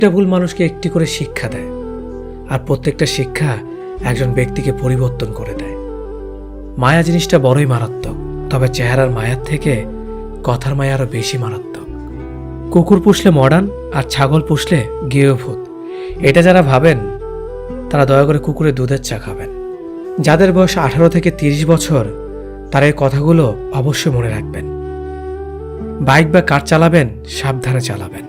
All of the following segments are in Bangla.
একটা ভুল মানুষকে একটি করে শিক্ষা দেয়, আর প্রত্যেকটা শিক্ষা একজন ব্যক্তিকে পরিবর্তন করে দেয়। মায়া জিনিসটা বড়ই মারাত্মক, তবে চেহারার মায়ার থেকে কথার মায়া আরো বেশি মারাত্মক। কুকুর পুষলে মডার্ন আর ছাগল পুষলে গৃহভূত, এটা যারা ভাবেন তারা দয়া করে কুকুরের দুধের চা খাবেন। যাদের বয়স 18 থেকে 30 বছর তারা এই কথাগুলো অবশ্যই মনে রাখবেন। বাইক বা কার চালাবেন সাবধানে চালাবেন।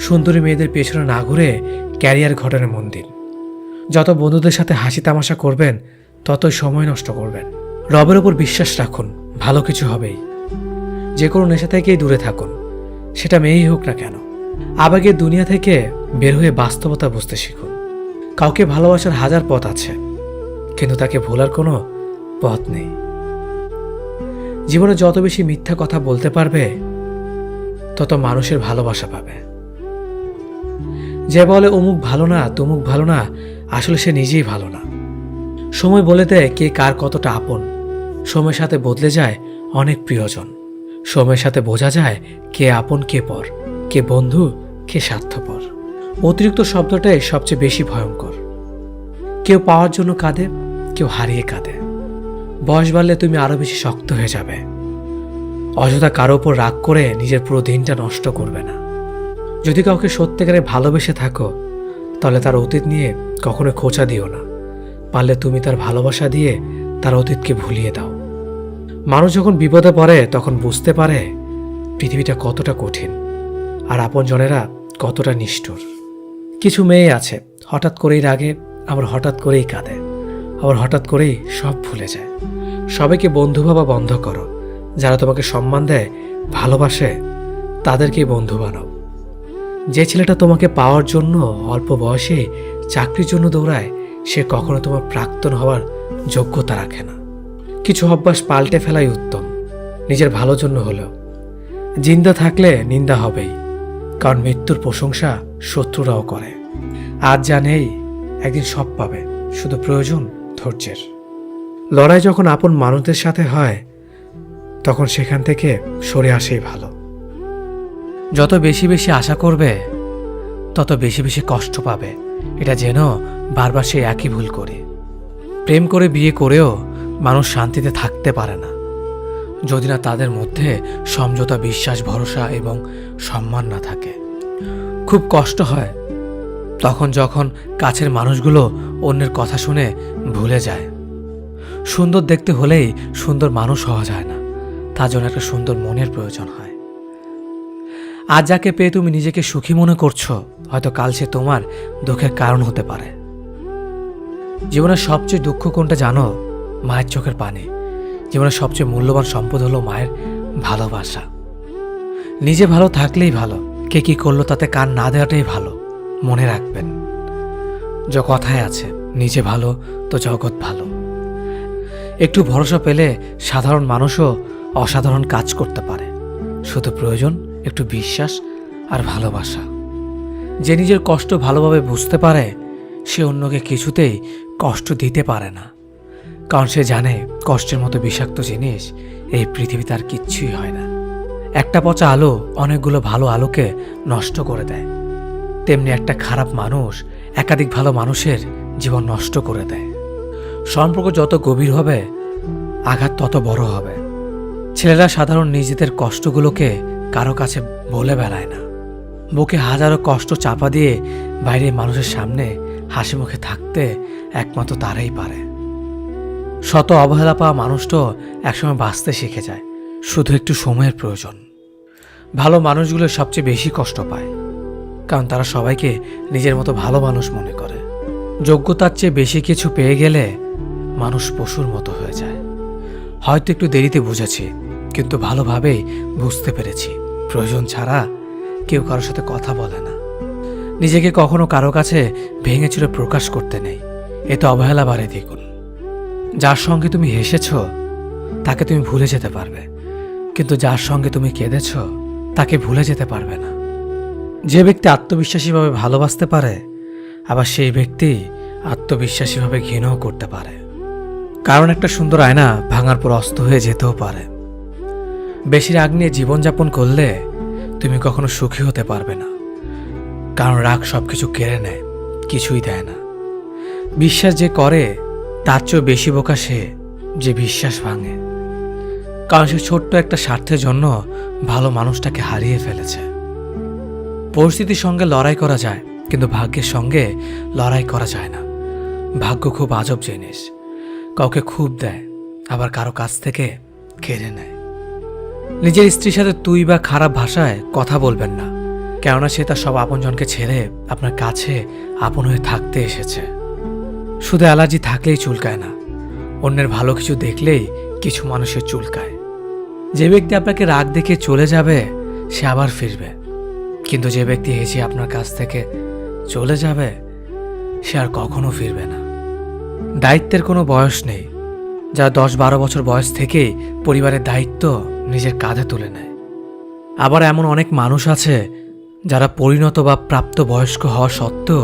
সুন্দরী মেয়েদের পেছনে না ঘুরে ক্যারিয়ার ঘটনে মন দিন। যত বন্ধুদের সাথে হাসি তামাশা করবেন ততই সময় নষ্ট করবেন। রবের ওপর বিশ্বাস রাখুন, ভালো কিছু হবেই। যে কোনো নেশা থেকেই দূরে থাকুন, সেটা মেয়েই হোক না কেন। আবেগের দুনিয়া থেকে বের হয়ে বাস্তবতা বুঝতে শিখুন। কাউকে ভালোবাসার হাজার পথ আছে, কিন্তু তাকে ভোলার কোনো পথ নেই। জীবনে যত বেশি মিথ্যা কথা বলতে পারবে তত মানুষের ভালোবাসা পাবে। যে বলে অমুক ভালো না তমুক ভালো না, আসলে সে নিজেই ভালো না। সময় বলে দেয় কে কার কতটা আপন। সময়ের সাথে বদলে যায় অনেক প্রিয়জন। সময়ের সাথে বোঝা যায় কে আপন কে পর, কে বন্ধু কে স্বার্থপর। অতিরিক্ত শব্দটাই সবচেয়ে বেশি ভয়ঙ্কর। কেউ পাওয়ার জন্য কাঁদে, কেউ হারিয়ে কাঁদে। বয়স বাড়লে তুমি আরো বেশি শক্ত হয়ে যাবে। অযথা কারো উপর রাগ করে নিজের পুরো দিনটা নষ্ট করবে না। যদি কাউকে সত্যিকারে ভালোবেসে থাকো তাহলে তার অতীত নিয়ে কখনো খোঁচা দিও না। পারলে তুমি তার ভালোবাসা দিয়ে তার অতীতকে ভুলিয়ে দাও। মানুষ যখন বিপদে পড়ে তখন বুঝতে পারে পৃথিবীটা কতটা কঠিন আর আপনজনেরা কতটা নিষ্ঠুর। কিছু মেয়ে আছে হঠাৎ করেই রাগে, আবার হঠাৎ করেই কাঁদে, আবার হঠাৎ করেই সব ভুলে যায়। সবাইকে বন্ধু ভাবা বন্ধ করো। যারা তোমাকে সম্মান দেয়, ভালোবাসে, তাদেরকেই বন্ধু বানাও। যে ছেলেটা তোমাকে পাওয়ার জন্য অল্প বয়সে চাকরির জন্য দৌড়ায়, সে কখনো তোমার প্রাক্তন হওয়ার যোগ্যতা রাখে না। কিছু অভ্যাস পাল্টে ফেলাই উত্তম, নিজের ভালোর জন্য হলেও। জিন্দা থাকলে নিন্দা হবেই, কারণ মৃত্যুর প্রশংসা শত্রুরাও করে। আজ যা নেই একদিন সব পাবে, শুধু প্রয়োজন ধৈর্যের। লড়াই যখন আপন মানুষদের সাথে হয় তখন সেখান থেকে সরে আসেই ভালো। যত বেশি বেশি আশা করবে তত বেশি বেশি কষ্ট পাবে, এটা যেন বারবার সেই একই ভুল করে। প্রেম করে বিয়ে করেও মানুষ শান্তিতে থাকতে পারে না যদি না তাদের মধ্যে সমঝোতা, বিশ্বাস, ভরসা এবং সম্মান না থাকে। খুব কষ্ট হয় তখন যখন কাছের মানুষগুলো অন্যের কথা শুনে ভুলে যায়। সুন্দর দেখতে হলেই সুন্দর মানুষ হওয়া যায় না, তার জন্য একটা সুন্দর মনের প্রয়োজন হয়। আজ যাকে পেয়ে তুমি নিজেকে সুখী মনে করছো, হয়তো কাল সে তোমার দুঃখের কারণ হতে পারে। জীবনের সবচেয়ে দুঃখ কোনটা জানো? মায়ের চোখের পানি। জীবনের সবচেয়ে মূল্যবান সম্পদ হলো মায়ের ভালোবাসা। নিজে ভালো থাকলেই ভালো, কে কি করলো তাতে কান না দেওয়াটাই ভালো। মনে রাখবেন, যে কথায় আছে, নিজে ভালো তো জগৎ ভালো। একটু ভরসা পেলে সাধারণ মানুষও অসাধারণ কাজ করতে পারে। শুধু প্রয়োজন একটু বিশ্বাস আর ভালোবাসা। যে নিজের কষ্ট ভালোভাবে বুঝতে পারে সে অন্যকে কিছুতেই কষ্ট দিতে পারে না, কারণ সে জানে কষ্টের মতো বিষাক্ত জিনিস এই পৃথিবীতে আর কিচ্ছুই হয় না। একটা পচা আলো অনেকগুলো ভালো আলোকে নষ্ট করে দেয়, তেমনি একটা খারাপ মানুষ একাধিক ভালো মানুষের জীবন নষ্ট করে দেয়। সম্পর্ক যত গভীর হবে আঘাত তত বড় হবে। ছেলেরা সাধারণ নিজেদের কষ্টগুলোকে কারো কাছে বলে বেড়ায় না। বুকে হাজারো কষ্ট চাপা দিয়ে বাইরে মানুষের সামনে হাসি মুখে থাকতে একমাত্র তারাই পারে। শত অবহেলা পাওয়া মানুষটাও একসময় বাঁচতে শিখে যায়, শুধু একটু সময়ের প্রয়োজন। ভালো মানুষগুলো সবচেয়ে বেশি কষ্ট পায়, কারণ তারা সবাইকে নিজের মতো ভালো মানুষ মনে করে। যোগ্যতার চেয়ে বেশি কিছু পেয়ে গেলে মানুষ পশুর মতো হয়ে যায়। হয়তো একটু দেরিতে বুঝেছি, কিন্তু ভালোভাবেই বুঝতে পেরেছি প্রয়োজন ছাড়া কেউ কারোর সাথে কথা বলে না। নিজেকে কখনো কারো কাছে ভেঙে চুরে প্রকাশ করতে নেই, এতে অবহেলা বাড়ে দ্বিগুণ। যার সঙ্গে তুমি হেসেছ তাকে তুমি ভুলে যেতে পারবে, কিন্তু যার সঙ্গে তুমি কেঁদেছ তাকে ভুলে যেতে পারবে না। যে ব্যক্তি আত্মবিশ্বাসীভাবে ভালোবাসতে পারে, আবার সেই ব্যক্তি আত্মবিশ্বাসীভাবে ঘৃণাও করতে পারে। কারণ একটা সুন্দর আয়না ভাঙার পর অস্ত হয়ে যেতেও পারে। বেশি রাগ নিয়ে জীবনযাপন করলে তুমি কখনো সুখী হতে পারবে না। কারণ রাগ সবকিছু কেড়ে নেয়, কিছুই দেয় না। বিশ্বাস যে করে তার চেয়েও বেশি বোকা সে যে বিশ্বাস ভাঙে, কারণ সে ছোট্ট একটা স্বার্থের জন্য ভালো মানুষটাকে হারিয়ে ফেলেছে। পরিস্থিতির সঙ্গে লড়াই করা যায়, কিন্তু ভাগ্যের সঙ্গে লড়াই করা যায় না। ভাগ্য খুব আজব জিনিস, কাউকে খুব দেয়, আবার কারো কাছ থেকে কেড়ে নেয়। নিজের স্ত্রীর সাথে তুই বা খারাপ ভাষায় কথা বলবেন না, কেননা সে তার সব আপনজনকে ছেড়ে আপনার কাছে আপন হয়ে থাকতে এসেছে। শুধু অ্যালার্জি থাকলেই চুলকায় না, অন্যের ভালো কিছু দেখলেই কিছু মানুষের চুলকায়। যে ব্যক্তি আপনাকে রাগ দেখে চলে যাবে সে আবার ফিরবে, কিন্তু যে ব্যক্তি হেসে আপনার কাছ থেকে চলে যাবে সে আর কখনো ফিরবে না। দায়িত্বের কোনো বয়স নেই, যারা 10-12 বছর বয়স থেকেই পরিবারের দায়িত্ব নিজের কাঁধে তুলে নেয়। আবার এমন অনেক মানুষ আছে যারা পরিণত বা প্রাপ্ত বয়স্ক হওয়া সত্ত্বেও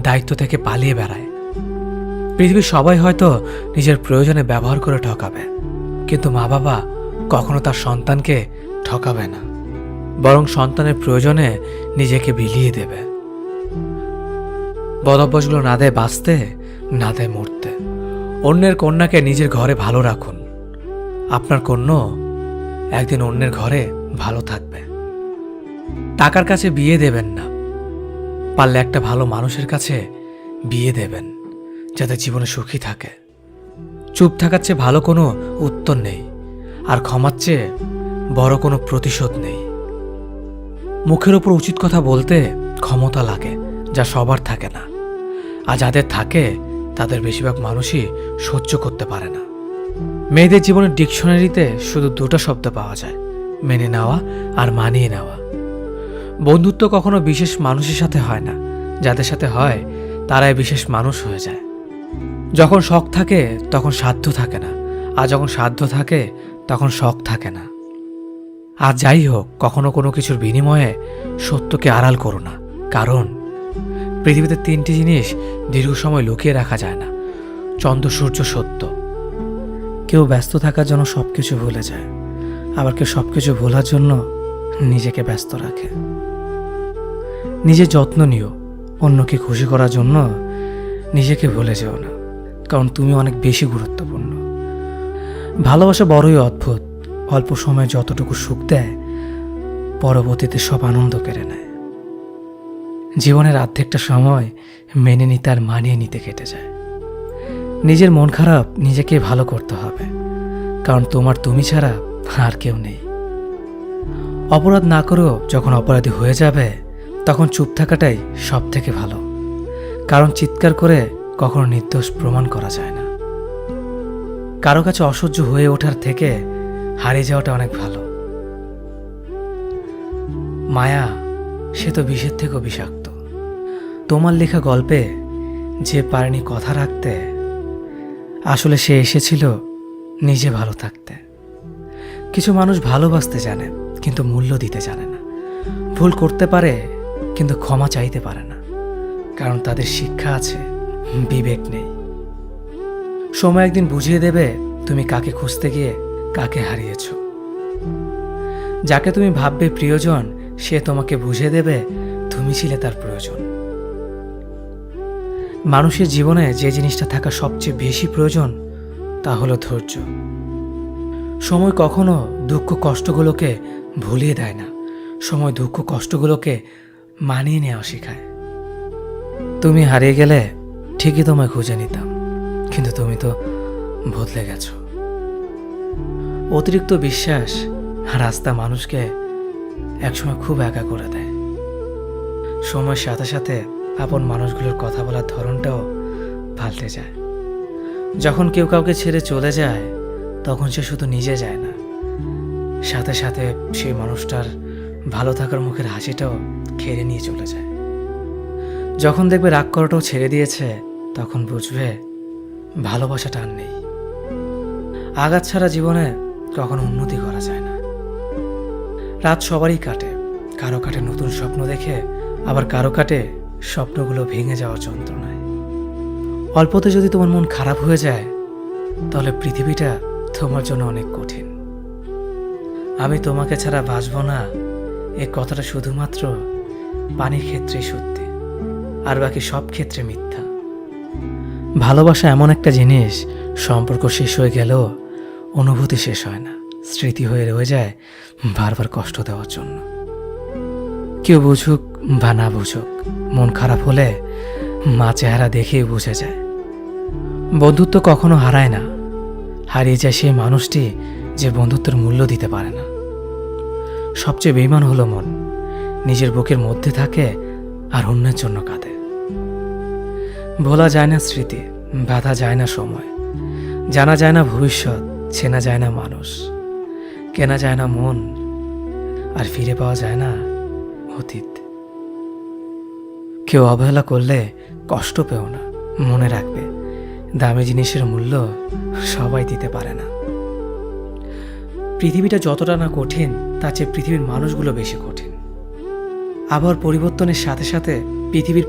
দায়িত্ব থেকে পালিয়ে বেড়ায়। পৃথিবীর সবাই হয়তো নিজের প্রয়োজনে ব্যবহার করে ঠকাবে, কিন্তু মা বাবা কখনো তার সন্তানকে ঠকাবে না, বরং সন্তানের প্রয়োজনে নিজেকে বিলিয়ে দেবে। বদভ্যাসগুলো না দেয় বাঁচতে, না দেয় মরতে। অন্যের কন্যাকে নিজের ঘরে ভালো রাখুন, আপনার কন্যা একদিন অন্যের ঘরে ভালো থাকবে। টাকার কাছে বিয়ে দেবেন না, পারলে একটা ভালো মানুষের কাছে বিয়ে দেবেন, যাতে জীবনে সুখী থাকে। চুপ থাকার চেয়ে ভালো কোনো উত্তর নেই, আর ক্ষমার চেয়ে বড় কোনো প্রতিশোধ নেই। মুখের ওপর উচিত কথা বলতে ক্ষমতা লাগে, যা সবার থাকে না, আর যাদের থাকে তাদের বেশিরভাগ মানুষই সহ্য করতে পারে না। মেয়েদের জীবনের ডিকশনারিতে শুধু দুটো শব্দ পাওয়া যায়, মেনে নেওয়া আর মানিয়ে নেওয়া। বন্ধুত্ব কখনো বিশেষ মানুষের সাথে হয় না, যাদের সাথে হয় তারাই বিশেষ মানুষ হয়ে যায়। যখন শখ থাকে তখন সাধ্য থাকে না, আর যখন সাধ্য থাকে তখন শখ থাকে না। আর যাই হোক, কখনো কোনো কিছুর বিনিময়ে সত্যকে আড়াল করো না, কারণ পৃথিবীতে 3টি জিনিস দীর্ঘ সময় লুকিয়ে রাখা যায় না: চন্দ্র, সূর্য, সত্য। কেউ ব্যস্ত থাকার জন্য সবকিছু ভুলে যায়, আবার কেউ সবকিছু ভোলার জন্য নিজেকে ব্যস্ত রাখে। নিজের যত্ন নিও, অন্যকে খুশি করার জন্য নিজেকে ভুলে যেও না, কারণ তুমি অনেক বেশি গুরুত্বপূর্ণ। ভালোবাসা বড়ই অদ্ভুত, অল্প সময়ে যতটুকু সুখ দেয় পরবর্তীতে সব আনন্দ কেড়ে নেয়। জীবনের অর্ধেকটা সময় মেনে নিতে আর মানিয়ে নিতে কেটে যায়। নিজের মন খারাপ নিজেকে ভালো করতে হবে, কারণ তোমার তুমি ছাড়া আর কেউ নেই। অপরাধ না করেও যখন অপরাধী হয়ে যাবে তখন চুপ থাকাটাই সব থেকে ভালো, কারণ চিৎকার করে কখনো নির্দোষ প্রমাণ করা যায় না। কারো কাছে অসহ্য হয়ে ওঠার থেকে হারিয়ে যাওয়াটা অনেক ভালো। মায়া সে তো বিষের থেকেও বিষাক্ত। তোমার লেখা গল্পে যে পারেনি কথা রাখতে, আসলে সে এসেছিল নিজে ভালো থাকতে। কিছু মানুষ ভালোবাসতে জানে কিন্তু মূল্য দিতে জানে না, ভুল করতে পারে কিন্তু ক্ষমা চাইতে পারে না, কারণ তাদের শিক্ষা আছে, বিবেক নেই। সময় একদিন বুঝিয়ে দেবে তুমি কাকে খুঁজতে গিয়ে কাকে হারিয়েছ। যাকে তুমি ভাববে প্রিয়জন, সে তোমাকে বুঝিয়ে দেবে তুমি ছিলে তার প্রয়োজন। মানুষের জীবনে যে জিনিসটা থাকা সবচেয়ে বেশি প্রয়োজন তা হলো ধৈর্য। সময় কখনো দুঃখ কষ্টগুলোকে ভুলিয়ে দেয় না, সময় দুঃখ কষ্টগুলোকে মানিয়ে নেওয়া শেখায়। তুমি হারিয়ে গেলে ঠিকই তোমায় খুঁজে নিতাম, কিন্তু তুমি তো বদলে গেছো। অতিরিক্ত বিশ্বাস রাস্তা মানুষকে একসময় খুব একা করে দেয়। সময়ের সাথে সাথে আপন মানুষগুলোর কথা বলার ধরনটাও পাল্টে যায়। যখন কেউ কাউকে ছেড়ে চলে যায় তখন সে শুধু নিজে যায় না, সাথে সাথে সেই মানুষটার ভালো থাকার মুখের হাসিটাও কেড়ে নিয়ে চলে যায়। যখন দেখবে রাগ করাটাও ছেড়ে দিয়েছে তখন বুঝবে ভালোবাসাটা আর নেই। আঘাত ছাড়া জীবনে কখনো উন্নতি করা যায় না। রাত সবারই কাটে, কারো কাটে নতুন স্বপ্ন দেখে, আবার কারো কাটে স্বপ্নগুলো ভেঙে যাওয়ার যন্ত্রণায়। অল্পতে যদি তোমার মন খারাপ হয়ে যায় তাহলে পৃথিবীটা তোমার জন্য অনেক কঠিন। আমি তোমাকে ছাড়া বাঁচব না, এই কথাটা শুধুমাত্র পানির ক্ষেত্রে সত্যি, আর বাকি সব ক্ষেত্রে মিথ্যা। ভালোবাসা এমন একটা জিনিস, সম্পর্ক শেষ হয়ে গেলেও অনুভূতি শেষ হয় না, স্মৃতি হয়ে রয়ে যায় বারবার কষ্ট দেওয়ার জন্য। কেউ বুঝুক বা না বুঝুক, মন খারাপ হলে মা চেহারা দেখেই বুঝে যায়। বন্ধুত্ব কখনো হারায় না, হারিয়ে যায় সেই মানুষটি যে বন্ধুত্বের মূল্য দিতে পারে না। সবচেয়ে বেইমান হলো মন, নিজের বুকের মধ্যে থাকে আর অন্যের জন্য কাঁদে। ভোলা যায় না স্মৃতি, বাধা যায় না সময়, জানা যায় না ভবিষ্যৎ, চেনা যায় না মানুষ, কেনা যায় না মন, আর ফিরে পাওয়া যায় না অতীত। কেউ অবহেলা করলে কষ্ট পেও না, মনে রাখবে দামি জিনিসের মূল্য সবাই দিতে পারে না। পৃথিবীটা যতটা না কঠিন, তার চেয়ে পৃথিবীর মানুষগুলো বেশি কঠিন। আবহাওয়ার পরিবর্তনের সাথে সাথে পৃথিবীর